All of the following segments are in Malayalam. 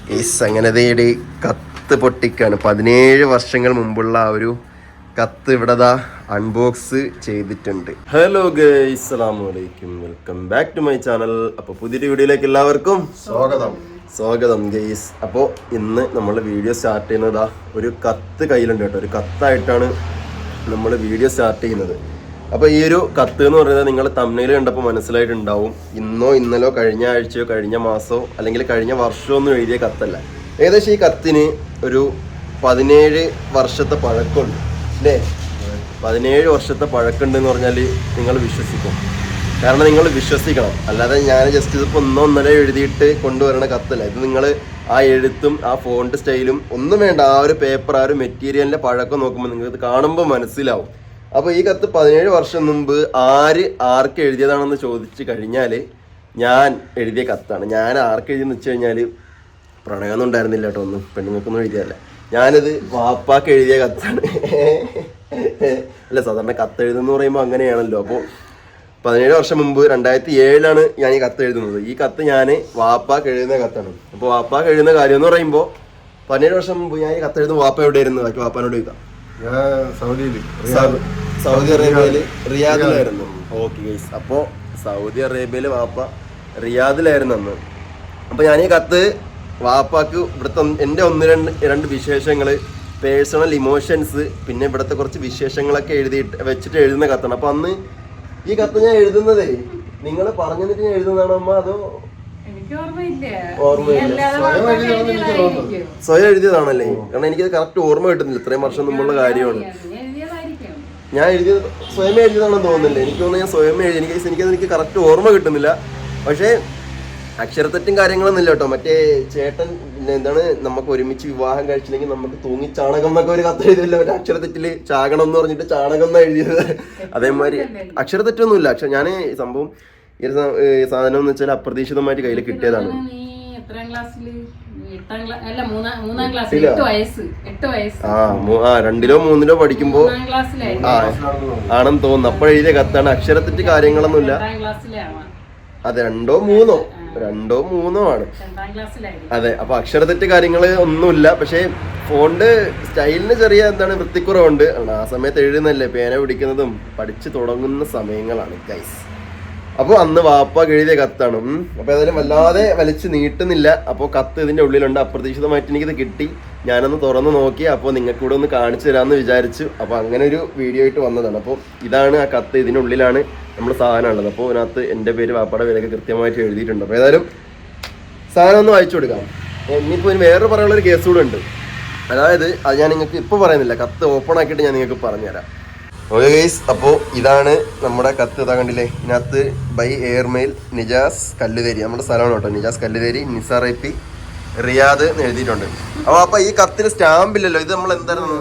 അങ്ങനെ കത്ത് പൊട്ടിക്കാണ്. 17 വർഷങ്ങൾ മുമ്പുള്ള ആ ഒരു കത്ത് ഇവിടെ അൺബോക്സ് ചെയ്തിട്ടുണ്ട്. ഹലോ ഗൈസ്, അസ്സലാമു അലൈക്കും, welcome back to my channel. അപ്പോൾ പുതിയൊരു വീഡിയോയിലേക്ക് എല്ലാവർക്കും സ്വാഗതം ഗൈസ്. അപ്പോൾ ഇന്ന് നമ്മൾ വീഡിയോ സ്റ്റാർട്ട് ചെയ്യുന്നത് ഒരു കത്ത് കയ്യിലുണ്ട് കേട്ടോ. ഒരു കത്തായിട്ടാണ് നമ്മൾ വീഡിയോ സ്റ്റാർട്ട് ചെയ്യുന്നത്. അപ്പോൾ ഈ ഒരു കത്ത് എന്ന് പറയുന്നത് നിങ്ങൾ തമ്മിൽ കണ്ടപ്പോൾ മനസ്സിലായിട്ടുണ്ടാവും. ഇന്നോ ഇന്നലോ കഴിഞ്ഞ ആഴ്ചയോ കഴിഞ്ഞ മാസമോ അല്ലെങ്കിൽ കഴിഞ്ഞ വർഷമോ ഒന്നും എഴുതിയ കത്തല്ല. ഏകദേശം ഈ കത്തിന് ഒരു 17 വർഷത്തെ പഴക്കമുണ്ട് അല്ലേ? 17 വർഷത്തെ പഴക്കമുണ്ടെന്ന് പറഞ്ഞാൽ നിങ്ങൾ വിശ്വസിക്കും. കാരണം നിങ്ങൾ വിശ്വസിക്കണം, അല്ലാതെ ഞാൻ ജസ്റ്റ് ഇതിപ്പോൾ ഒന്നോ എഴുതിയിട്ട് കൊണ്ടുവരണ കത്തല്ല ഇത്. നിങ്ങൾ ആ എഴുത്തും ആ ഫോണ്ട് സ്റ്റൈലും ഒന്നും വേണ്ട, ആ ഒരു പേപ്പർ, ആ ഒരു മെറ്റീരിയലിൻ്റെ പഴക്കം നോക്കുമ്പോൾ നിങ്ങൾക്ക് കാണുമ്പോൾ മനസ്സിലാവും. അപ്പോൾ ഈ കത്ത് 17 വർഷം മുമ്പ് ആർക്ക് എഴുതിയതാണെന്ന് ചോദിച്ചു കഴിഞ്ഞാൽ ഞാൻ എഴുതിയ കത്താണ്. ഞാൻ ആർക്ക് എഴുതിയെന്ന് വെച്ച് കഴിഞ്ഞാൽ പ്രണയമൊന്നും ഉണ്ടായിരുന്നില്ല കേട്ടോ, ഒന്നും പെണ്ണുങ്ങൾക്കൊന്നും എഴുതിയതല്ല. ഞാനിത് വാപ്പാക്ക് എഴുതിയ കത്താണ്. അല്ല, സാധാരണ കത്ത് എഴുതുമെന്ന് പറയുമ്പോൾ അങ്ങനെയാണല്ലോ. അപ്പോൾ 17 വർഷം മുമ്പ് 2007 ഞാൻ ഈ കത്ത് എഴുതുന്നത്. ഈ കത്ത് ഞാൻ വാപ്പാക്ക് എഴുതുന്ന കത്താണ്. അപ്പോൾ വാപ്പാക്ക് എഴുതുന്ന കാര്യം എന്ന് പറയുമ്പോൾ 17 വർഷം മുമ്പ് ഞാൻ ഈ കത്ത് എഴുതുമ്പോൾ വാപ്പ എവിടെയായിരുന്നു? ബാക്കി വാപ്പാനോട് ചോദിക്കാം. സൗദി അറേബ്യയില് റിയാദിലായിരുന്നു. ഓക്കെ ഗൈസ്, അപ്പോൾ സൗദി അറേബ്യയില് വാപ്പ റിയാദിലായിരുന്നു അന്ന്. അപ്പോൾ ഞാൻ ഈ കത്ത് വാപ്പാക്ക് ഇവിടുത്തെ എൻ്റെ രണ്ട് വിശേഷങ്ങൾ, പേഴ്സണൽ ഇമോഷൻസ്, പിന്നെ ഇവിടുത്തെ കുറച്ച് വിശേഷങ്ങളൊക്കെ വെച്ചിട്ട് എഴുതുന്ന കത്താണ്. അപ്പോൾ അന്ന് ഈ കത്ത് ഞാൻ എഴുതുന്നതേ നിങ്ങൾ പറഞ്ഞു തന്നിട്ട് ഞാൻ എഴുതുന്നതാണോ അമ്മ, അതോ സ്വയം എഴുതിയതാണല്ലേ? കാരണം എനിക്കത് കറക്റ്റ് ഓർമ്മ കിട്ടുന്നില്ല. ഇത്രയും വർഷം മുമ്പുള്ള കാര്യമാണ്. ഞാൻ എഴുതിയത് സ്വയം എഴുതിയതാണെന്ന് തോന്നുന്നില്ല. എനിക്ക് തോന്നുന്നു ഞാൻ സ്വയം എഴുതി. എനിക്ക് കറക്റ്റ് ഓർമ്മ കിട്ടുന്നില്ല. പക്ഷേ അക്ഷരത്തെറ്റും കാര്യങ്ങളൊന്നും ഇല്ല കേട്ടോ. മറ്റേ ചേട്ടൻ എന്താണ്, നമുക്ക് ഒരുമിച്ച് വിവാഹം കഴിച്ചില്ലെങ്കിൽ നമുക്ക് തൂങ്ങി ചാണകം എന്നൊക്കെ ഒരു കത്ത് എഴുതിയില്ല. മറ്റേ അക്ഷരത്തെറ്റില് ചാകണം എന്ന് പറഞ്ഞിട്ട് ചാണകം എന്നാണ് എഴുതിയത്. അതേമാതിരി അക്ഷരത്തെറ്റൊന്നുമില്ല. ഞാൻ സംഭവം ഈ ഒരു സാധനം എന്ന് വെച്ചാൽ അപ്രതീക്ഷിതമായിട്ട് കയ്യിൽ കിട്ടിയതാണ്. 2ലോ 3ലോ പഠിക്കുമ്പോ ആണെന്ന് തോന്നുന്നു. അപ്പോഴെഴുതിയ കത്താണ്. അക്ഷരത്തെറ്റ് കാര്യങ്ങളൊന്നുമില്ല. അതെ, 2ഓ 3ഓ ആണ്. അതെ, അപ്പൊ അക്ഷരത്തെറ്റ് കാര്യങ്ങള് ഒന്നുമില്ല. പക്ഷെ ഫോണ്ട് സ്റ്റൈലിന് ചെറിയ വൃത്തിക്കുറവുണ്ട്. ആ സമയത്ത് എഴുതുന്നല്ലേ, പേന പിടിക്കുന്നതും പഠിച്ചു തുടങ്ങുന്ന സമയങ്ങളാണ് ഗൈസ്. അപ്പോൾ അന്ന് വാപ്പ എഴുതിയ കത്താണ്. അപ്പോൾ ഏതായാലും വല്ലാതെ വലിച്ചു നീട്ടുന്നില്ല. അപ്പോൾ കത്ത് ഇതിൻ്റെ ഉള്ളിലുണ്ട്. അപ്രതീക്ഷിതമായിട്ട് എനിക്കിത് കിട്ടി. ഞാനൊന്ന് തുറന്ന് നോക്കി. അപ്പോൾ നിങ്ങൾക്ക് കൂടെ ഒന്ന് കാണിച്ചു തരാമെന്ന് വിചാരിച്ചു. അപ്പോൾ അങ്ങനെ ഒരു വീഡിയോ ആയിട്ട് വന്നതാണ്. അപ്പോൾ ഇതാണ് ആ കത്ത്. ഇതിൻ്റെ ഉള്ളിലാണ് നമ്മൾ സാധനം ഉള്ളത്. അപ്പോൾ അതിനകത്ത് എൻ്റെ പേര്, വാപ്പയുടെ പേരൊക്കെ കൃത്യമായിട്ട് എഴുതിയിട്ടുണ്ട്. അപ്പോൾ ഏതായാലും സാധനം ഒന്ന് വായിച്ചു കൊടുക്കാം. ഇനിയിപ്പോൾ ഇനി വേറെ പറയാനുള്ളൊരു കേസ് കൂടെ ഉണ്ട്. അതായത് അത് ഞാൻ നിങ്ങൾക്ക് ഇപ്പോൾ പറയുന്നില്ല, കത്ത് ഓപ്പൺ ആക്കിയിട്ട് ഞാൻ നിങ്ങൾക്ക് പറഞ്ഞുതരാം. ഓക്കെ ഗൈസ്, അപ്പോൾ ഇതാണ് നമ്മുടെ കത്ത്. ഇതാ കണ്ടില്ലേ? ഇതിനകത്ത് ബൈ എയർമെയിൽ നിജാസ് കല്ലുതേരി, നമ്മുടെ സ്ഥലമാണ് കേട്ടോ. നിജാസ് കല്ലുതേരി, നിസാർ IP, റിയാദ് എന്ന് എഴുതിയിട്ടുണ്ട്. അപ്പോൾ ഈ കത്തിന് സ്റ്റാമ്പ് ഇല്ലല്ലോ. ഇത് നമ്മൾ എന്തായിരുന്നു,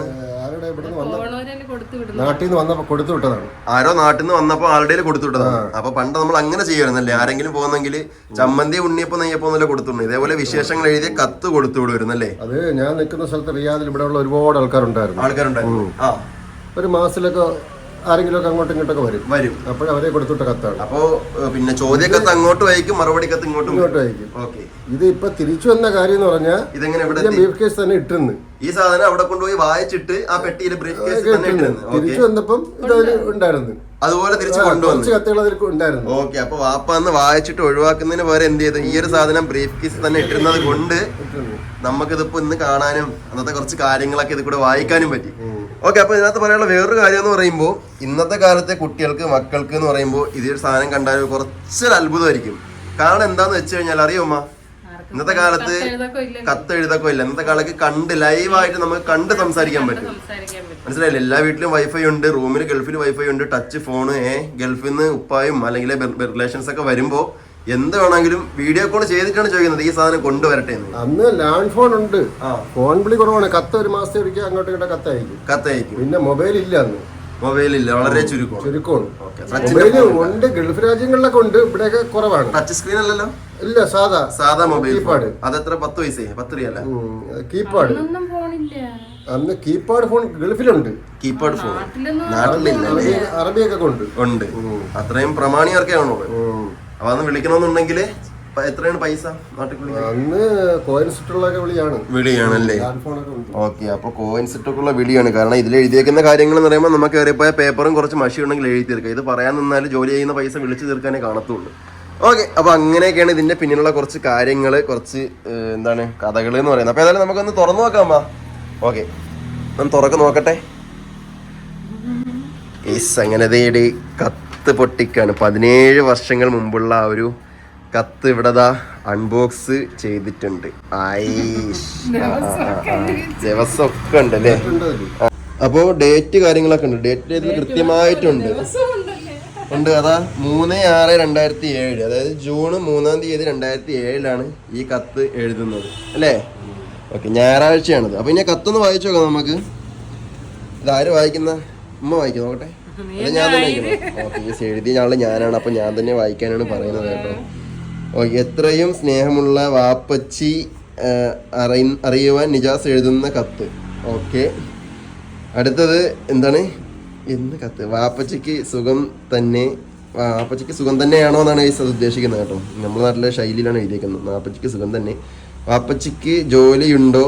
നാട്ടിൽ നിന്ന് വന്നപ്പോൾ കൊടുത്തു വിട്ടതാണ്. ആരോ നാട്ടിൽ നിന്ന് വന്നപ്പോൾ ആളുടെ കൊടുത്തു വിട്ടതാണ്. അപ്പൊ പണ്ട് നമ്മൾ അങ്ങനെ ചെയ്യുമായിരുന്നല്ലേ? ആരെങ്കിലും പോകുന്നെങ്കിൽ ചമ്മന്തി, ഉണ്ണിയപ്പം, നെയ്യപ്പം എന്നല്ല കൊടുത്തുണ്ട്. ഇതേപോലെ വിശേഷങ്ങൾ എഴുതിയ കത്ത് കൊടുത്തു വിടുമായിരുന്നല്ലേ? അത് ഞാൻ നിൽക്കുന്ന സ്ഥലത്ത് റിയാദിൽ ഇവിടെ ഉള്ള ഒരുപാട് ആൾക്കാരുണ്ടായിരുന്നു. ഒരു മാസത്തിലൊക്കെ ആരെങ്കിലും ഒക്കെ അങ്ങോട്ടും ഇങ്ങോട്ടൊക്കെ വരും. അപ്പോൾ അവരെ കൊടുത്തിട്ട കത്താണ്. അപ്പോ പിന്നെ ചോദ്യക്കത്ത് അങ്ങോട്ട് വായിക്കും, മറുപടി കത്ത് ഇങ്ങോട്ട് വായിക്കും. ഓക്കെ, ഇത് ഇപ്പൊ തിരിച്ചു വന്ന കാര്യം എന്ന് പറഞ്ഞാൽ ഇതെങ്ങനെ ബ്രീഫ് കേസ് തന്നെ ഇട്ടിരുന്നു. ഈ സാധനം അവിടെ കൊണ്ടുപോയി വായിച്ചിട്ട് ആ പെട്ടിയിൽ ബ്രീഫ് കേസ് തിരിച്ചു വന്നപ്പം ഇത് ഉണ്ടായിരുന്നു. അതുപോലെ തിരിച്ചു കൊണ്ടുവന്നു കത്തുകൾ അതിൽ ഉണ്ടായിരുന്നു. ഓക്കെ, അപ്പൊ വാപ്പ അന്ന് വായിച്ചിട്ട് ഒഴിവാക്കുന്നതിന് പകരം എന്ത് ചെയ്തു? ഈ ഒരു സാധനം ബ്രീഫ് കേസ് തന്നെ ഇട്ടിരുന്നത് കൊണ്ട് നമുക്കിതിപ്പോ ഇന്ന് കാണാനും അന്നത്തെ കുറച്ച് കാര്യങ്ങളൊക്കെ ഇത് കൂടെ വായിക്കാനും പറ്റി. ഓക്കെ, അപ്പൊ ഇതിനകത്ത് പറയാനുള്ള വേറൊരു കാര്യം എന്ന് പറയുമ്പോൾ, ഇന്നത്തെ കാലത്തെ കുട്ടികൾക്ക്, മക്കൾക്ക് എന്ന് പറയുമ്പോൾ ഇതൊരു സാധനം കണ്ടാൽ കുറച്ചൊരു അത്ഭുതമായിരിക്കും. കാരണം എന്താന്ന് വെച്ച് കഴിഞ്ഞാൽ അറിയുമോ, ഇന്നത്തെ കാലത്ത് കത്ത് എഴുതൊക്കെ ഇല്ല. ഇന്നത്തെ കാലത്ത് കണ്ട് ലൈവായിട്ട് നമുക്ക് കണ്ട് സംസാരിക്കാൻ പറ്റും. മനസ്സിലായില്ലേ? എല്ലാ വീട്ടിലും വൈഫൈ ഉണ്ട്, റൂമിൽ ഗൾഫിൽ വൈഫൈ ഉണ്ട്, ടച്ച് ഫോണ്. ഗൾഫിൽ നിന്ന് ഉപ്പായും അല്ലെങ്കിൽ റിലേഷൻസ് ഒക്കെ വരുമ്പോ എന്ത് വേണമെങ്കിലും വീഡിയോ കോൾ ചെയ്തിട്ടാണ് ചോദിക്കുന്നത് ഈ സാധനം കൊണ്ടുവരട്ടെ എന്ന്. അന്ന് ലാൻഡ് ഫോൺ ഉണ്ട്, ഫോൺ വിളി കുറവാണ്. കത്ത് ഒരു മാസത്തെ ഒരിക്കൽ അങ്ങോട്ടും ഇങ്ങോട്ട് കത്തയക്കും. പിന്നെ മൊബൈൽ ഇല്ല, അന്ന് മൊബൈലില്ല, വളരെ ചുരുക്കമാണ്. മൊബൈല് ഉണ്ട്, ഗൾഫ് രാജ്യങ്ങളിലൊക്കെ ഉണ്ട്, ഇവിടെയൊക്കെ കുറവാണ്. ടച്ച് സ്ക്രീൻ അല്ലല്ലോ? ഇല്ല, സാധാ മൊബൈൽ. കീപാഡ്. അതെത്ര? 10 പൈസ, 10 റിയാല കീപാഡ്. അന്ന് കീപാഡ് ഫോൺ ഗൾഫിലുണ്ട്. കീപാഡ് ഫോൺ നാട്ടിലില്ല. അറബിയൊക്കെ ഉണ്ട്. അത്രയും പ്രമാണികർക്കേ ആണോ? അപ്പൊ അന്ന് വിളിക്കണമെന്നുണ്ടെങ്കിൽ എത്രയാണ് പൈസ നാട്ടിൽ? അന്ന് കോയിൻസിട്ടുള്ളൊക്കെ വിളിയാണല്ലേ? ഓക്കെ, അപ്പൊ കോയിൻസിട്ടൊക്കെയുള്ള വിളിയാണ്. കാരണം ഇതിൽ എഴുതിയേക്കുന്ന കാര്യങ്ങൾ എന്ന് പറയുമ്പോൾ നമുക്ക് ഏറിപ്പോയ പേപ്പറും കുറച്ച് മഷി ഉണ്ടെങ്കിൽ എഴുതി തീർക്കാം. ഇത് പറയാൻ നിന്നാൽ ജോലി ചെയ്യുന്ന പൈസ വിളിച്ചു തീർക്കാനേ കാണത്തുള്ളൂ. ഓക്കെ, അപ്പൊ അങ്ങനെയൊക്കെയാണ് ഇതിന്റെ പിന്നിലുള്ള കുറച്ച് കാര്യങ്ങൾ, കുറച്ച് എന്താണ് കഥകൾ എന്ന് പറയുന്നത്. അപ്പൊ ഏതായാലും നമുക്കൊന്ന് തുറന്നു നോക്കാം. ഓക്കെ, ഒന്ന് തുറക്ക് നോക്കട്ടെ. അങ്ങനെ കത്ത് പൊട്ടിക്കാണ്. 17 വർഷങ്ങൾ മുമ്പുള്ള ആ ഒരു കത്ത് ഇവിടെ അൺബോക്സ് ചെയ്തിട്ടുണ്ട്. ദിവസമൊക്കെ ഉണ്ട് അല്ലേ? അപ്പോ ഡേറ്റ് കാര്യങ്ങളൊക്കെ ഉണ്ട്. ഡേറ്റ് കൃത്യമായിട്ടുണ്ട് ഉണ്ട്. അതാ 3/6/2007, അതായത് ജൂൺ 3-ാം തീയതി 2007 ഈ കത്ത് എഴുതുന്നത് അല്ലേ? ഓക്കെ, ഞായറാഴ്ചയാണത്. അപ്പൊ ഇനി കത്തൊന്ന് വായിച്ചു നോക്കാം നമുക്ക്. ഇതാര് വായിക്കുന്ന? ഉമ്മ വായിക്കാം, നോക്കട്ടെ. അല്ല, ഞാൻ തന്നെ വായിക്കണം. ഓക്കെ, എഴുതിയ ആള് ഞാനാണ്, അപ്പൊ ഞാൻ തന്നെ വായിക്കാനാണ് പറയുന്നത് കേട്ടോ. ഓക്കെ, എത്രയും സ്നേഹമുള്ള വാപ്പച്ചി അറിയുവാൻ നിജാസ് എഴുതുന്ന കത്ത്. ഓക്കെ, അടുത്തത് എന്താണ്? എന്ന് കത്ത് വാപ്പച്ചിക്ക് സുഖം തന്നെ. വാപ്പച്ചിക്ക് സുഖം തന്നെയാണോ എന്നാണ് ഈ ഉദ്ദേശിക്കുന്നത് കേട്ടോ. നമ്മുടെ നാട്ടിലെ ശൈലിയിലാണ് എഴുതിയിരിക്കുന്നത്. വാപ്പച്ചിക്ക് സുഖം തന്നെ. വാപ്പച്ചിക്ക് ജോലിയുണ്ടോ?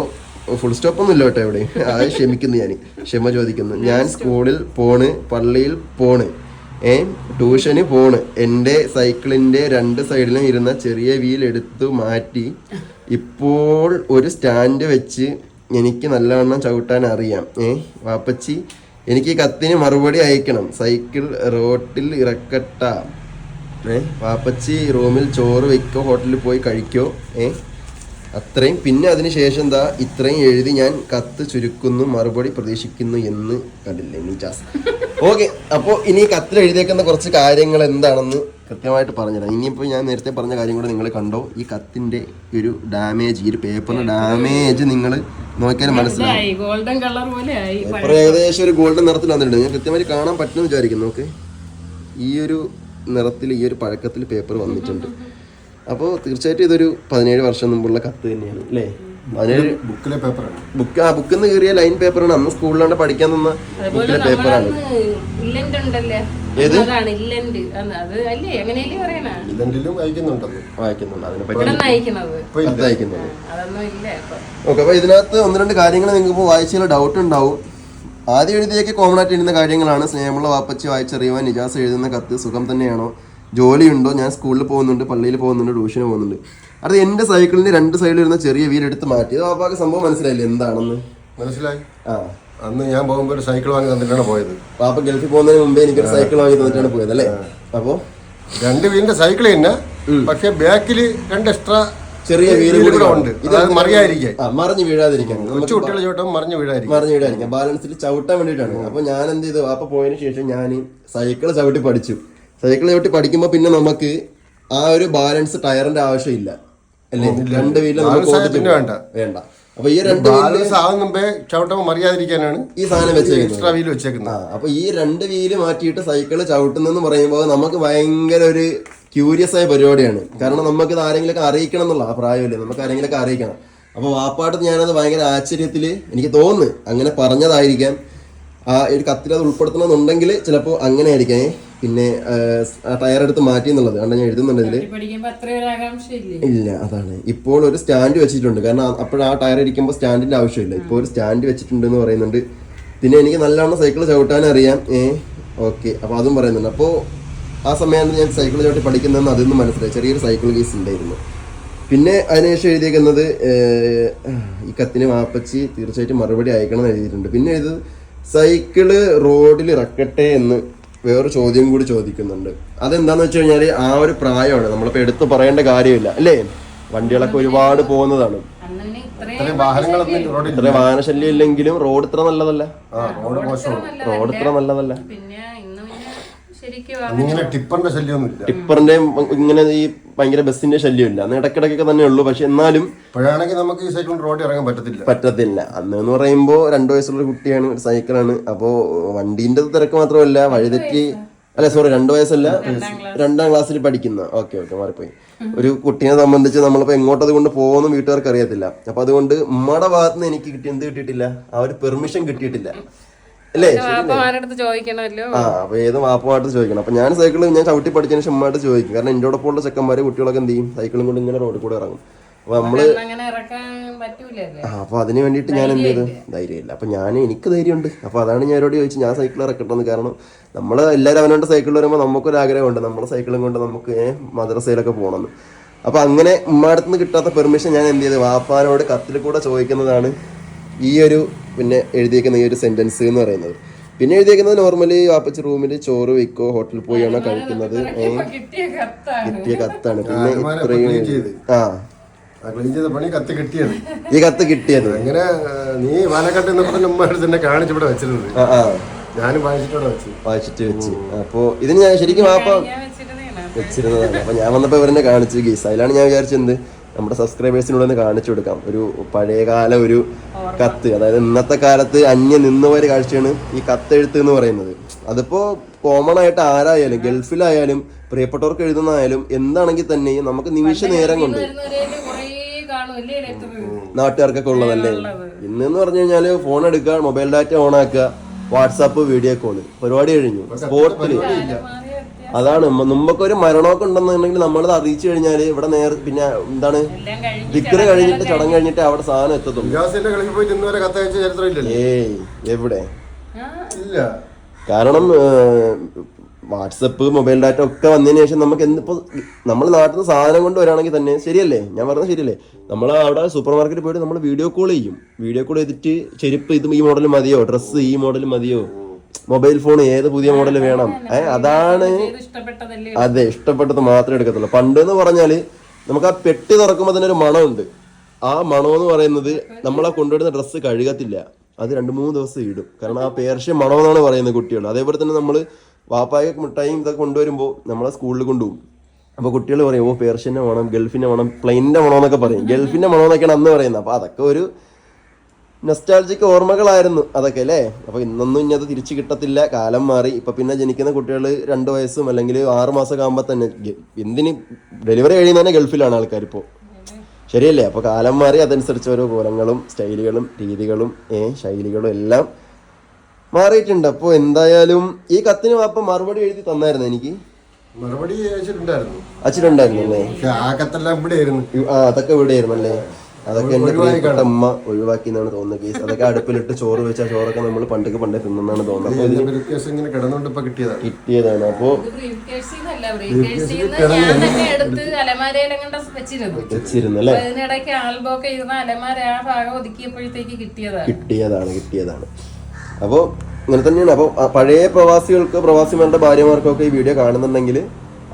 ഫുൾ സ്റ്റോപ്പ് ഒന്നും ഇല്ല കേട്ടോ ഇവിടെ. അത് ക്ഷമിക്കുന്നു, ഞാൻ ക്ഷമ ചോദിക്കുന്നു. ഞാൻ സ്കൂളിൽ പോണ്, പള്ളിയിൽ പോണ്, ട്യൂഷന് പോണ്. എൻ്റെ സൈക്കിളിൻ്റെ 2 സൈഡിലും ഇരുന്ന ചെറിയ വീൽ എടുത്തു മാറ്റി ഇപ്പോൾ ഒരു സ്റ്റാൻഡ് വെച്ച് എനിക്ക് നല്ലവണ്ണം ചവിട്ടാൻ അറിയാം. വാപ്പച്ചി എനിക്ക് കത്തിന് മറുപടി അയക്കണം. സൈക്കിൾ റോട്ടിൽ ഇറക്കട്ട. വാപ്പച്ചി റൂമിൽ ചോറ് വെക്കോ, ഹോട്ടലിൽ പോയി കഴിക്കോ. അത്രയും. പിന്നെ അതിനുശേഷം ഇത്രയും എഴുതി ഞാൻ കത്ത് ചുരുക്കുന്നു, മറുപടി പ്രതീക്ഷിക്കുന്നു എന്ന് കണ്ടില്ലേ നിജാസ്. ഓക്കെ, അപ്പോൾ ഇനി കത്തിൽ എഴുതിയേക്കുന്ന കുറച്ച് കാര്യങ്ങൾ എന്താണെന്ന് കൃത്യമായിട്ട് പറഞ്ഞുതരാം. ഇനിയിപ്പോൾ ഞാൻ നേരത്തെ പറഞ്ഞ കാര്യം കൂടെ നിങ്ങൾ കണ്ടോ. ഈ കത്തിൻ്റെ ഒരു ഡാമേജ്, ഈ ഒരു പേപ്പറിൻ്റെ ഡാമേജ് നിങ്ങൾ നോക്കിയാൽ മനസ്സിലായി. ഗോൾഡൻ കളർ പോലെ പേപ്പർ ഏകദേശം ഒരു ഗോൾഡൻ നിറത്തിൽ വന്നിട്ടുണ്ട്. ഞാൻ കൃത്യമായിട്ട് കാണാൻ പറ്റുമെന്ന് വിചാരിക്കുന്നു. നോക്ക്, ഈ ഒരു നിറത്തിൽ, ഈ ഒരു പഴക്കത്തിൽ പേപ്പർ വന്നിട്ടുണ്ട്. അപ്പോൾ തീർച്ചയായിട്ടും ഇതൊരു 17 വർഷം മുമ്പുള്ള കത്ത് തന്നെയാണ് അല്ലേ? 17 ബുക്കിലെ പേപ്പറാണ്. ബുക്കിൽ നിന്ന് കീറിയ ലൈൻ പേപ്പറാണ്. അന്ന് സ്കൂളിലാണ്ട് പഠിക്കാൻ തന്ന ബുക്കിലെ പേപ്പറാണ്. ഏത് വായിക്കുന്നുണ്ട് അതിനെപ്പറ്റി. ഓക്കെ, അപ്പൊ ഇതിനകത്ത് 1-2 കാര്യങ്ങൾ നിങ്ങൾക്ക് വായിച്ചാൽ ഡൗട്ട് ഉണ്ടാവും. ആദ്യം എഴുതിയൊക്കെ കോമൺ ആയിട്ട് എഴുതുന്ന കാര്യങ്ങളാണ്. സ്നേഹമുള്ള വാപ്പച്ചി വായിച്ചറിയുവാൻ നിജാസ് എഴുതുന്ന കത്ത്. സുഖം തന്നെയാണോ? ജോലിയുണ്ടോ? ഞാൻ സ്കൂളിൽ പോകുന്നുണ്ട്, പള്ളിയിൽ പോകുന്നുണ്ട്, ട്യൂഷന് പോകുന്നുണ്ട്. അത് എൻ്റെ സൈക്കിളിന്റെ 2 സൈഡിൽ ഇരുന്ന ചെറിയ വീൽ എടുത്ത് മാറ്റി. അത് വാപ്പാക്ക് സംഭവം മനസ്സിലായില്ലേ എന്താണെന്ന്? മനസ്സിലായി. അന്ന് ഞാൻ പോകുമ്പോൾ ഒരു സൈക്കിൾ വാങ്ങി തന്നിട്ടാണ് പോയത്. വാപ്പ ഗൾഫിൽ പോകുന്നതിന് മുമ്പേ എനിക്കൊരു സൈക്കിൾ വാങ്ങി തന്നിട്ടാണ് പോയത് അല്ലേ? അപ്പോ 2 വീലിന്റെ സൈക്കിൾ തന്നെ, പക്ഷെ ബാക്കിൽ 2 എക്സ്ട്രാ ചെറിയ വീലുകൾ ഉണ്ട്. ഇത് മറിയാതിരിക്കാൻ, മറിഞ്ഞു വീഴാതിരിക്കാൻ, കൊച്ചു കുട്ടികളെ ചവിട്ടാൻ മറിഞ്ഞു വീഴാതിരിക്കാൻ, ബാലൻസിൽ ചവിട്ടാൻ വേണ്ടിയിട്ടാണ്. അപ്പൊ ഞാൻ എന്ത് ചെയ്തു? വാപ്പ പോയതിനു ശേഷം ഞാൻ സൈക്കിൾ ചവിട്ടി പഠിച്ചു. സൈക്കിൾ ചവിട്ടി പഠിക്കുമ്പോൾ പിന്നെ നമുക്ക് ആ ഒരു ബാലൻസ് ടയറിന്റെ ആവശ്യമില്ല അല്ലേ? 2 വീലിൽ വേണ്ട. അപ്പൊ ഈ 2 ചവിട്ടുമ്പോൾ മറിയാതിരിക്കാനാണ് ഈ സാധനം എക്സ്ട്രാ വീല് വെച്ചേക്കുന്നത്. അപ്പൊ ഈ 2 വീല് മാറ്റിയിട്ട് സൈക്കിള് ചവിട്ടുന്നെന്ന് പറയുമ്പോൾ നമുക്ക് ഭയങ്കര ഒരു ക്യൂരിയസ് ആയ പരിപാടിയാണ്. കാരണം നമുക്ക് ഇത് ആരെങ്കിലൊക്കെ അറിയിക്കണം എന്നുള്ള ആ പ്രായമല്ലേ, നമുക്ക് ആരെങ്കിലൊക്കെ അറിയിക്കണം. അപ്പൊ വാപ്പാട്ട് ഞാനത് ഭയങ്കര ആശ്ചര്യത്തില് എനിക്ക് തോന്നുന്നു അങ്ങനെ പറഞ്ഞതായിരിക്കാം. ആ ഒരു കത്തിൽ അത് ഉൾപ്പെടുത്തണമെന്നുണ്ടെങ്കിൽ ചിലപ്പോൾ അങ്ങനെ ആയിരിക്കാം. പിന്നെ ടയർ എടുത്ത് മാറ്റി എന്നുള്ളത് കാരണം ഞാൻ എഴുതുന്നുണ്ട് ഇതില്. ഇല്ല, അതാണ്. ഇപ്പോൾ ഒരു സ്റ്റാൻഡ് വെച്ചിട്ടുണ്ട്. കാരണം അപ്പോൾ ആ ടയർ ഇരിക്കുമ്പോൾ സ്റ്റാൻഡിന്റെ ആവശ്യമില്ല. ഇപ്പോൾ ഒരു സ്റ്റാൻഡ് വെച്ചിട്ടുണ്ട് എന്ന് പറയുന്നുണ്ട്. പിന്നെ എനിക്ക് നല്ലവണ്ണം സൈക്കിൾ ചവിട്ടാൻ അറിയാം. ഓക്കെ, അപ്പൊ അതും പറയുന്നുണ്ട്. അപ്പോൾ ആ സമയമാണ് ഞാൻ സൈക്കിൾ ചവിട്ടി പഠിക്കുന്നതെന്ന് അതൊന്നും മനസ്സിലായി. ചെറിയൊരു സൈക്കിൾ കേസ് ഉണ്ടായിരുന്നു. പിന്നെ അതിനുശേഷം എഴുതിയേക്കുന്നത് ഈ കത്തിന് വാപ്പച്ചി തീർച്ചയായിട്ടും മറുപടി അയക്കണം എന്ന് എഴുതിയിട്ടുണ്ട്. പിന്നെ ഇത് സൈക്കിള് റോഡിൽ ഇറക്കട്ടെ എന്ന് വേറൊരു ചോദ്യം കൂടി ചോദിക്കുന്നുണ്ട്. അതെന്താന്ന് വെച്ച് കഴിഞ്ഞാല് ആ ഒരു പ്രായമാണ്, നമ്മളിപ്പോ എടുത്തു പറയേണ്ട കാര്യമില്ല അല്ലേ? വണ്ടികളൊക്കെ ഒരുപാട് പോകുന്നതാണ്. ഇത്ര വാഹനശല്യം ഇല്ലെങ്കിലും റോഡ് ഇത്ര നല്ലതല്ല. റോഡ് ഇത്ര നല്ലതല്ല. ടിപ്പറിന്റെ ഇങ്ങനെ ഈ ഭയങ്കര ബസ്സിന്റെ ശല്യമില്ല. അന്ന് ഇടയ്ക്കിടയ്ക്കൊക്കെ തന്നെ ഉള്ളൂ. പക്ഷെ എന്നാലും നമുക്ക് ഈ സൈക്കിൾ റോഡിൽ ഇറങ്ങാൻ പറ്റത്തില്ല. അന്ന് എന്ന് പറയുമ്പോ 2 വയസ്സുള്ള കുട്ടിയാണ്, ഒരു സൈക്കിളാണ്. അപ്പോ വണ്ടീന്റെ തിരക്ക് മാത്രമല്ല, വഴിതെറ്റി 2 വയസ്സല്ല, 2ാം ക്ലാസ്സിൽ പഠിക്കുന്ന. ഓക്കെ, മാറിപ്പോയി. ഒരു കുട്ടീനെ സംബന്ധിച്ച് നമ്മളിപ്പോ എങ്ങോട്ടത് കൊണ്ട് പോകുമെന്ന് വീട്ടുകാർക്ക് അറിയത്തില്ല. അപ്പൊ അതുകൊണ്ട് ഉമ്മയുടെ ഭാഗത്ത് നിന്ന് എനിക്ക് എന്ത് കിട്ടിയിട്ടില്ല, ആ ഒരു പെർമിഷൻ കിട്ടിയിട്ടില്ല. അല്ലേ? ചോദിക്കണമല്ലോ. അപ്പൊ ഏത് വാപ്പമായിട്ട് ചോദിക്കണം. അപ്പൊ ഞാൻ സൈക്കിൾ ഞാൻ ചവിട്ടി പഠിച്ചതിന് ശേഷം ഉമ്മമായിട്ട് ചോദിക്കും. കാരണം എൻ്റെ ഒപ്പം ഉള്ള ചെക്കന്മാര് കുട്ടികളൊക്കെ എന്ത് ചെയ്യും, സൈക്കിളും കൊണ്ട് ഇങ്ങനെ റോഡിൽ കൂടെ ഇറങ്ങും. അപ്പൊ നമ്മള് അപ്പൊ അതിന് വേണ്ടിയിട്ട് ഞാൻ എന്ത് ചെയ്തു, ധൈര്യമില്ല. അപ്പൊ എനിക്ക് ധൈര്യമുണ്ട്. അപ്പൊ അതാണ് ഞാൻ അവരോട് ചോദിച്ചു ഞാൻ സൈക്കിൾ ഇറക്കട്ടെന്ന്. കാരണം നമ്മള് എല്ലാവരും അവനോട് സൈക്കിൾ വരുമ്പോൾ നമുക്കൊരു ആഗ്രഹമുണ്ട് നമ്മുടെ സൈക്കിളും കൊണ്ട് നമുക്ക് മദ്രസയിലൊക്കെ പോകണമെന്ന്. അപ്പൊ അങ്ങനെ ഉമ്മാടത്ത് നിന്ന് കിട്ടാത്ത പെർമിഷൻ ഞാൻ എന്ത് ചെയ്തു, വാപ്പാനോട് കത്തിൽ കൂടെ ചോദിക്കുന്നതാണ് ഈ ഒരു പിന്നെ എഴുതിയേക്കുന്ന ഈ ഒരു സെന്റൻസ് എന്ന് പറയുന്നത്. പിന്നെ എഴുതിയേക്കുന്നത് നോർമലി വാപ്പച്ച് റൂമിൽ ചോറ് വെക്കോ ഹോട്ടലിൽ പോയാണോ കഴിക്കുന്നത്, കിട്ടിയ കത്താണ്. പിന്നെ ഇത്രയും ഈ കത്ത് കിട്ടിയത് അങ്ങനെ നീ പാലക്കാട്ട് തന്നെ കാണിച്ച് ഇവിടെ വെച്ചിരുന്നത്. ഞാനും വായിച്ചിട്ട് വെച്ച്. അപ്പൊ ഇതിന് ഞാൻ ശരിക്കും വാപ്പ വെച്ചിരുന്നതാണ്. അപ്പൊ ഞാൻ വന്നപ്പോ ഇവരെന്നെ കാണിച്ചു ഗീസ്. അതിലാണ് ഞാൻ വിചാരിച്ചത് നമ്മുടെ സബ്സ്ക്രൈബേഴ്സിനോട് കാണിച്ചു കൊടുക്കാം ഒരു പഴയകാല ഒരു കത്ത്. അതായത് ഇന്നത്തെ കാലത്ത് അന്യം നിന്നുപോയ കാഴ്ചയാണ് ഈ കത്തെഴുത്ത് എന്ന് പറയുന്നത്. അതിപ്പോ കോമൺ ആയിട്ട് ആരായാലും ഗൾഫിലായാലും പ്രിയപ്പെട്ടവർക്ക് എഴുതുന്നതായാലും എന്താണെങ്കിൽ തന്നെയും നമുക്ക് നിമിഷ നേരം കൊണ്ട് നാട്ടുകാർക്കൊക്കെ ഉള്ളതല്ലേ. ഇന്ന് പറഞ്ഞു കഴിഞ്ഞാല് ഫോൺ എടുക്കുക, മൊബൈൽ ഡാറ്റ ഓൺ ആക്കുക, വാട്സാപ്പ്, വീഡിയോ കോള്, പരിപാടി കഴിഞ്ഞു. സ്പോട്ടില് അതാണ്. മുമ്പൊക്കെ ഒരു മരണമൊക്കെ ഉണ്ടെന്നുണ്ടെങ്കിൽ നമ്മളത് അറിയിച്ചു കഴിഞ്ഞാല് ഇവിടെ പിന്നെ എന്താണ് ദിക്കറ് കഴിഞ്ഞിട്ട് ചടങ്ങ് കഴിഞ്ഞിട്ട് അവിടെ സാധനം എത്തത്തുള്ളൂ. ഏയ് എവിടെ. കാരണം വാട്സപ്പ്, മൊബൈൽ ഡാറ്റ ഒക്കെ വന്നതിന് ശേഷം നമുക്ക് എന്തിപ്പോ നമ്മൾ നാട്ടിൽ നിന്ന് സാധനം കൊണ്ട് വരാണെങ്കിൽ തന്നെ ശരിയല്ലേ, ഞാൻ പറഞ്ഞത് ശരിയല്ലേ, നമ്മൾ അവിടെ സൂപ്പർ മാർക്കറ്റിൽ പോയിട്ട് നമ്മൾ വീഡിയോ കോൾ ചെയ്യും. വീഡിയോ കോൾ ചെയ്തിട്ട് ചെരുപ്പ് ഇത് ഈ മോഡൽ മതിയോ, ഡ്രസ്സ് ഈ മോഡൽ മതിയോ, മൊബൈൽ ഫോൺ ഏത് പുതിയ മോഡൽ വേണം, അതാണ്. അതെ, ഇഷ്ടപ്പെട്ടത് മാത്രമേ എടുക്കത്തുള്ളൂ. പണ്ട് എന്ന് പറഞ്ഞാല് നമുക്ക് ആ പെട്ടി തുറക്കുമ്പോൾ തന്നെ ഒരു മണമുണ്ട്. ആ മണം എന്ന് പറയുന്നത് നമ്മളാ കൊണ്ടുവരുന്ന ഡ്രസ്സ് കഴുകത്തില്ല, അത് 2-3 ദിവസം ഇടും. കാരണം ആ പേർഷ്യ മണമെന്നാണ് പറയുന്നത് കുട്ടികൾ. അതേപോലെ തന്നെ നമ്മൾ വാപ്പായ മിഠായും ഇതൊക്കെ കൊണ്ടുവരുമ്പോൾ നമ്മളെ സ്കൂളിൽ കൊണ്ടുപോകും. അപ്പോൾ കുട്ടികൾ പറയും ഓ പേർഷ്യൻ്റെ മണം, ഗൾഫിൻ്റെ മണം, പ്ലെയിനിൻ്റെ മണം എന്നൊക്കെ പറയും. ഗൾഫിൻ്റെ മണം എന്നൊക്കെയാണ് അന്ന് പറയുന്നത്. അപ്പോൾ അതൊക്കെ ഒരു നൊസ്റ്റാൾജിക് ഓർമ്മകളായിരുന്നു അതൊക്കെ അല്ലേ. അപ്പോൾ ഇന്നൊന്നും ഇനി അത് തിരിച്ചു കിട്ടത്തില്ല, കാലം മാറി. ഇപ്പം പിന്നെ ജനിക്കുന്ന കുട്ടികൾ 2 വയസ്സും അല്ലെങ്കിൽ 6 മാസമൊക്കെ ആകുമ്പോൾ തന്നെ എന്തിന് ഡെലിവറി കഴിയുന്നതന്നെ ഗൾഫിലാണ് ആൾക്കാർ ഇപ്പോൾ, ശരിയല്ലേ. അപ്പോൾ കാലം മാറി, അതനുസരിച്ച് ഓരോ കോലങ്ങളും സ്റ്റൈലുകളും രീതികളും ശൈലികളും എല്ലാം മാറിയിട്ടുണ്ട്. അപ്പോൾ എന്തായാലും ഈ കത്തിന് വാപ്പ മറുപടി എഴുതി തന്നായിരുന്നു. എനിക്ക് മറുപടി അയച്ചിട്ടുണ്ടായിരുന്നു അല്ലേ. അതൊക്കെ ഇവിടെ ആയിരുന്നു അല്ലേ. അതൊക്കെ എന്റെ പ്രിയപ്പെട്ട അമ്മ ഒഴിവാക്കി എന്നാണ് തോന്നുന്നത് കേസ്. അതൊക്കെ അടുപ്പിലിട്ട് ചോറ് വെച്ചാൽ ചോറൊക്കെ നമ്മൾ പണ്ടേ തിന്നാണ് തോന്നുന്നത്. കിട്ടിയതാണ്. അപ്പോ വെച്ചിരുന്നല്ലേ, കിട്ടിയതാണ്. അപ്പോൾ ഇങ്ങനെ തന്നെയാണ്. അപ്പോൾ പഴയ പ്രവാസിമാരുടെ ഭാര്യമാർക്കൊക്കെ ഈ വീഡിയോ കാണുന്നുണ്ടെങ്കിൽ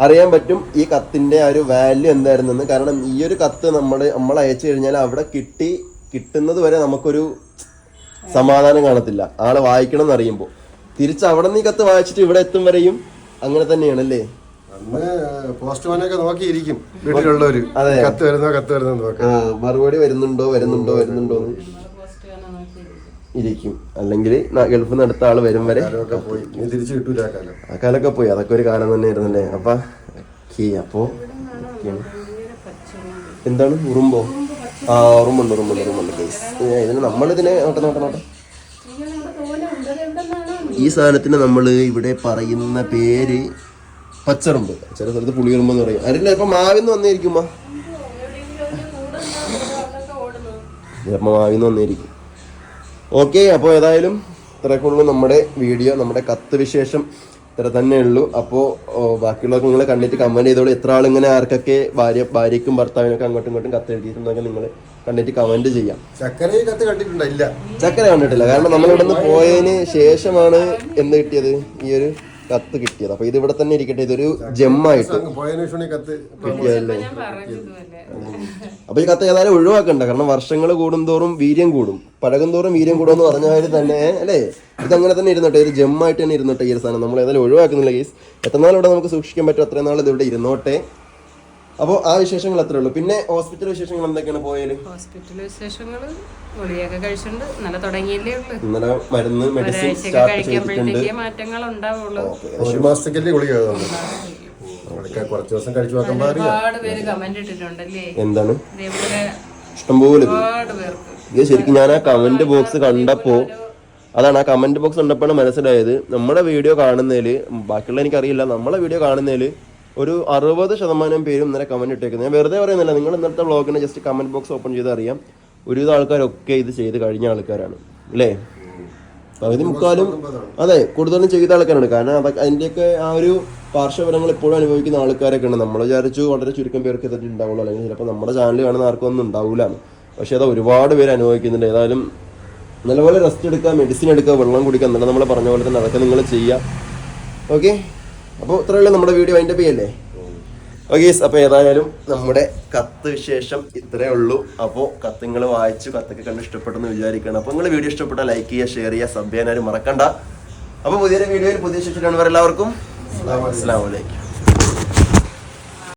അറിയാൻ പറ്റും ഈ കത്തിന്റെ ആ ഒരു വാല്യൂ എന്തായിരുന്നെന്ന്. കാരണം ഈ ഒരു കത്ത് നമ്മൾ അയച്ചു കഴിഞ്ഞാൽ അവിടെ കിട്ടുന്നത് വരെ നമുക്കൊരു സമാധാനം കാണത്തില്ല, ആളെ വായിക്കണം എന്ന് അറിയുമ്പോൾ. തിരിച്ച് അവിടെ നിന്ന് ഈ കത്ത് വായിച്ചിട്ട് ഇവിടെ എത്തും വരെയും അങ്ങനെ തന്നെയാണല്ലേ. പോസ്റ്റ്മാനൊക്കെ നോക്കിയിരിക്കും വീട്ടിലുള്ളവര്. അതെ, കത്ത് വരുന്നോ മറുപടി വരുന്നുണ്ടോ ഇരിക്കും. അല്ലെങ്കിൽ ഗൾഫിൽ നിന്ന് അടുത്ത ആള് വരും വരെ തിരിച്ചു കിട്ടൂല. ആ കാലൊക്കെ പോയി. അതൊക്കെ ഒരു കാലം തന്നെ ആയിരുന്നല്ലേ. അപ്പൊ എന്താണ് ഉറുമ്പോ? ഉറുമ്പുണ്ട് കേസ്. ഇതിന് നമ്മളിതിനെ നോട്ടെ ഈ സാധനത്തിന് നമ്മൾ ഇവിടെ പറയുന്ന പേര് പച്ചറുമ്പ്, ചില സ്ഥലത്ത് പുളിയുറുമ്പ് എന്ന് പറയും. അറിയില്ല, ഇപ്പൊ മാവിന്ന് വന്നിരിക്കുമ്പോ മാവിന്ന് വന്നിരിക്കും. ഓക്കെ, അപ്പോൾ ഏതായാലും ഇത്രയൊക്കെയുള്ളൂ നമ്മുടെ വീഡിയോ. നമ്മുടെ കത്ത് വിശേഷം ഇത്ര തന്നെ ഉള്ളൂ. അപ്പോൾ ബാക്കിയുള്ളവർക്ക് നിങ്ങൾ കണ്ടിട്ട് കമൻറ്റ് ചെയ്തോളൂ. എത്ര ആളിങ്ങനെ ആർക്കൊക്കെ ഭാര്യയ്ക്കും ഭർത്താവിനൊക്കെ അങ്ങോട്ടും ഇങ്ങോട്ടും കത്ത് എഴുതിയിട്ടുണ്ടെങ്കിൽ നിങ്ങൾ കണ്ടിട്ട് കമൻറ്റ് ചെയ്യാം. ചക്കര കണ്ടിട്ടില്ല, കാരണം നമ്മളിവിടെ നിന്ന് പോയതിന് ശേഷമാണ് എന്ത് കിട്ടിയത്, ഈ ഒരു കത്ത് കിട്ടിയത്. അപ്പൊ ഇത് ഇവിടെ തന്നെ ഇരിക്കട്ടെ, ഇതൊരു ജെമ്മായിട്ട് കിട്ടിയതല്ലേ. അപ്പൊ ഈ കത്ത് ഏതായാലും ഒഴിവാക്കണ്ട, കാരണം വർഷങ്ങൾ കൂടുന്തോറും വീര്യം കൂടും, പഴകും തോറും വീര്യം കൂടും എന്ന് പറഞ്ഞാൽ തന്നെ അല്ലേ. ഇതങ്ങനെ തന്നെ ഇരുന്നോട്ടെ, ഒരു ജെമ്മായിട്ട് തന്നെ ഇരുന്നോട്ടെ ഈ ഒരു സാധനം. നമ്മൾ ഏതായാലും ഒഴിവാക്കുന്നില്ല കേസ്. എത്ര നാൾ ഇവിടെ നമുക്ക് സൂക്ഷിക്കാൻ പറ്റും അത്രയും നാൾ ഇതിവിടെ ഇരുന്നോട്ടെ. അപ്പോൾ ആ വിശേഷങ്ങൾ അത്രേ ഉള്ളൂ. പിന്നെ ഹോസ്പിറ്റൽ വിശേഷങ്ങൾ എന്തൊക്കെയാണ് പോയാല്? ഹോസ്പിറ്റൽ വിശേഷങ്ങൾ ഗുളികയൊക്കെ കഴിച്ചിട്ടുണ്ട്. ഇന്നലെ തുടങ്ങിയില്ലേ ഉള്ളൂ. ഇന്നലെ മരുന്ന് മെഡിസിൻ സ്റ്റാർട്ട് ചെയ്തിട്ടുണ്ട്. മാറ്റങ്ങൾ ഉണ്ടാവുള്ളൂ. 1 മാസത്തേക്കല്ലേ ഗുളിക? കുറച്ച് ദിവസം കഴിച്ചു നോക്കുമ്പോൾ ഒരുപാട് പേര് കമന്റ് ഇട്ടിട്ടുണ്ടല്ലേ. എന്താണ് ഇതേപോലെ ഇഷ്ടംപോലെ ഒരുപാട് പേർക്ക്. ഇത് ശരിക്കും ഞാൻ ആ കമന്റ് ബോക്സ് കണ്ടപ്പോ അതാണ് ആ കമന്റ് ബോക്സ് ഉണ്ടപ്പോഴാണ് മനസ്സിലായത് നമ്മുടെ വീഡിയോ കാണുന്നതിൽ, ബാക്കിയുള്ള എനിക്കറിയില്ല, നമ്മളെ വീഡിയോ കാണുന്നതിൽ ഒരു 60% പേരും ഇന്നലെ കമന്റ് ഇട്ടേക്കുന്നത്. ഞാൻ വെറുതെ പറയുന്നില്ല, നിങ്ങൾ ഇന്നത്തെ വ്ളോഗിനെ ജസ്റ്റ് കമന്റ് ബോക്സ് ഓപ്പൺ ചെയ്ത് അറിയാം. ഒരുവിധ ആൾക്കാരൊക്കെ ഇത് ചെയ്ത് കഴിഞ്ഞ ആൾക്കാരാണ് അല്ലേ? പകുതി മുക്കാലും അതെ, കൂടുതലും ചെയ്ത ആൾക്കാരാണ്. കാരണം അതൊക്കെ അതിൻ്റെയൊക്കെ ആ ഒരു പാർശ്വഫലങ്ങൾ ഇപ്പോഴും അനുഭവിക്കുന്ന ആൾക്കാരൊക്കെ ഉണ്ട്. നമ്മൾ വിചാരിച്ചു വളരെ ചുരുക്കം പേർക്ക് ഇതൊക്കെ ഉണ്ടാവുള്ളൂ, അല്ലെങ്കിൽ ചിലപ്പോൾ നമ്മുടെ ചാനൽ കാണുന്ന ആർക്കും ഒന്നും ഉണ്ടാവില്ല. പക്ഷേ അത് ഒരുപാട് പേര് അനുഭവിക്കുന്നുണ്ട്. ഏതായാലും നല്ലപോലെ റെസ്റ്റ് എടുക്കുക, മെഡിസിൻ എടുക്കുക, വെള്ളം കുടിക്കുക, എന്നിട്ട് നമ്മൾ പറഞ്ഞ പോലെ തന്നെ അതൊക്കെ നിങ്ങൾ ചെയ്യുക. ഓക്കെ, അപ്പോൾ ഇത്രയുള്ള നമ്മുടെ വീഡിയോ അതിൻ്റെ പേയല്ലേ? ഓക്കെ, അപ്പോൾ ഏതായാലും നമ്മുടെ കത്ത് വിശേഷം ഇത്രയേ ഉള്ളൂ. അപ്പോൾ കത്ത് നിങ്ങൾ വായിച്ചു, കത്തൊക്കെ കണ്ട് ഇഷ്ടപ്പെട്ടെന്ന് വിചാരിക്കണം. അപ്പോൾ നിങ്ങൾ വീഡിയോ ഇഷ്ടപ്പെട്ടാൽ ലൈക്ക് ചെയ്യുക, ഷെയർ ചെയ്യുക, സബ് ചെയ്യാനും മറക്കണ്ട. അപ്പോൾ പുതിയൊരു വീഡിയോയിൽ പുതിയ ശേഷം എല്ലാവർക്കും അസ്സലാമു അലൈക്കും.